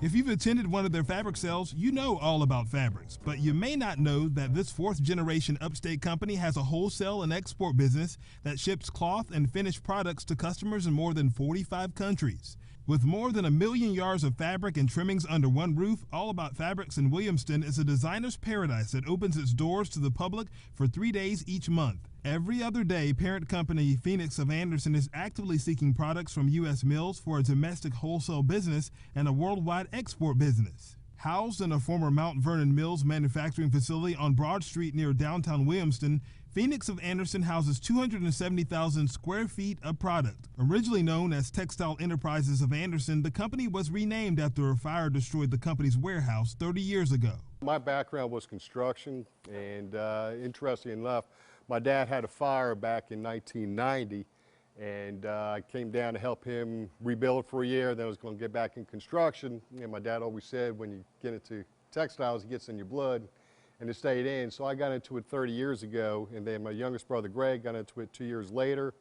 If you've attended one of their fabric sales, you know all about fabrics, but you may not know that this fourth-generation Upstate company has a wholesale and export business that ships cloth and finished products to customers in more than 45 countries. With more than 1 million yards of fabric and trimmings under one roof, All About Fabrics in Williamston is a designer's paradise that opens its doors to the public for 3 days each month. Every other day, parent company Phoenix of Anderson is actively seeking products from U.S. mills for a domestic wholesale business and a worldwide export business. Housed in a former Mount Vernon Mills manufacturing facility on Broad Street near downtown Williamston, Phoenix of Anderson houses 270,000 square feet of product. Originally known as Textile Enterprises of Anderson, the company was renamed after a fire destroyed the company's warehouse 30 years ago. My background was construction, and interesting enough, my dad had a fire back in 1990, and I came down to help him rebuild for a year. Then I was going to get back in construction, and my dad always said when you get into textiles, it gets in your blood, and it stayed in. So I got into it 30 years ago, and then my youngest brother, Greg, got into it 2 years later,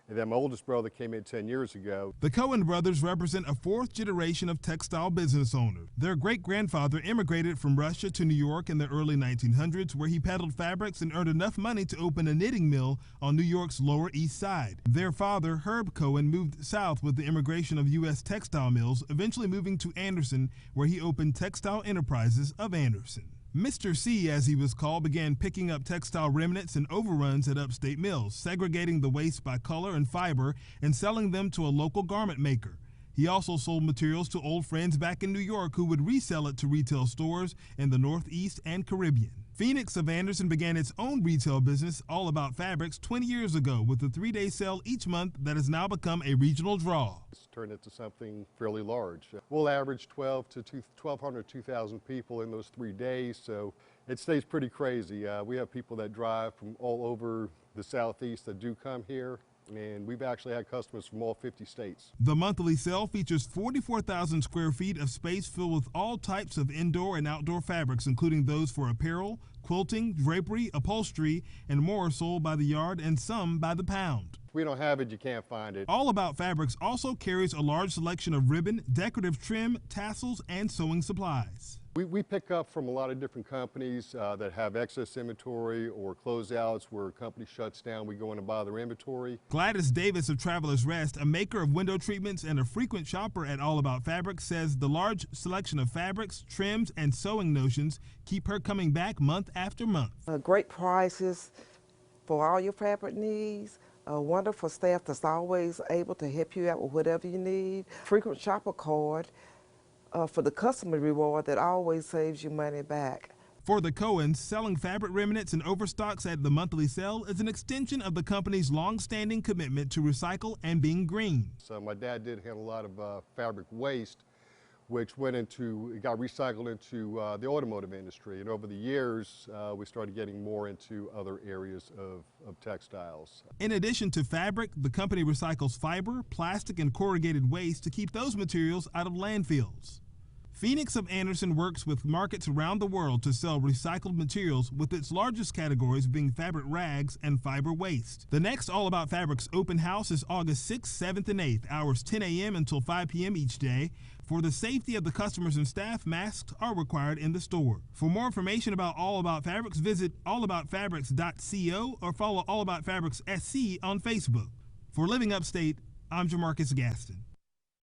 and then my oldest brother came in 10 years ago. The Cohen brothers represent a fourth generation of textile business owners. Their great-grandfather immigrated from Russia to New York in the early 1900s, where he peddled fabrics and earned enough money to open a knitting mill on New York's Lower East Side. Their father, Herb Cohen, moved south with the immigration of U.S. textile mills, eventually moving to Anderson, where he opened Textile Enterprises of Anderson. Mr. C, as he was called, began picking up textile remnants and overruns at Upstate mills, segregating the waste by color and fiber and selling them to a local garment maker. He also sold materials to old friends back in New York who would resell it to retail stores in the Northeast and Caribbean. Phoenix of Anderson began its own retail business, All About Fabrics, 20 years ago with a 3-day sale each month that has now become a regional draw. It's turned into something fairly large. We'll average 1,200, 2,000 people in those 3 days, so it stays pretty crazy. We have people that drive from all over the Southeast that do come here, and we've actually had customers from all 50 states. The monthly sale features 44,000 square feet of space filled with all types of indoor and outdoor fabrics, including those for apparel, quilting, drapery, upholstery, and more sold by the yard and some by the pound. If we don't have it, you can't find it. All About Fabrics also carries a large selection of ribbon, decorative trim, tassels, and sewing supplies. We pick up from a lot of different companies that have excess inventory or closeouts where a company shuts down. We go in and buy their inventory. Gladys Davis of Travelers Rest, a maker of window treatments and a frequent shopper at All About Fabrics, says the large selection of fabrics, trims, and sewing notions keep her coming back month after month. Great prices for all your fabric needs. A wonderful staff that's always able to help you out with whatever you need. Frequent shopper card for the customer reward that always saves you money back. For the Cohens, selling fabric remnants and overstocks at the monthly sale is an extension of the company's long-standing commitment to recycle and being green. So my dad did handle a lot of fabric waste, which got recycled into the automotive industry. And over the years, we started getting more into other areas of textiles. In addition to fabric, the company recycles fiber, plastic, and corrugated waste to keep those materials out of landfills. Phoenix of Anderson works with markets around the world to sell recycled materials, with its largest categories being fabric rags and fiber waste. The next All About Fabrics open house is August 6th, 7th, and 8th, hours 10 a.m. until 5 p.m. each day. For the safety of the customers and staff, masks are required in the store. For more information about All About Fabrics, visit allaboutfabrics.co or follow All About Fabrics SC on Facebook. For Living Upstate, I'm Jamarcus Gaston.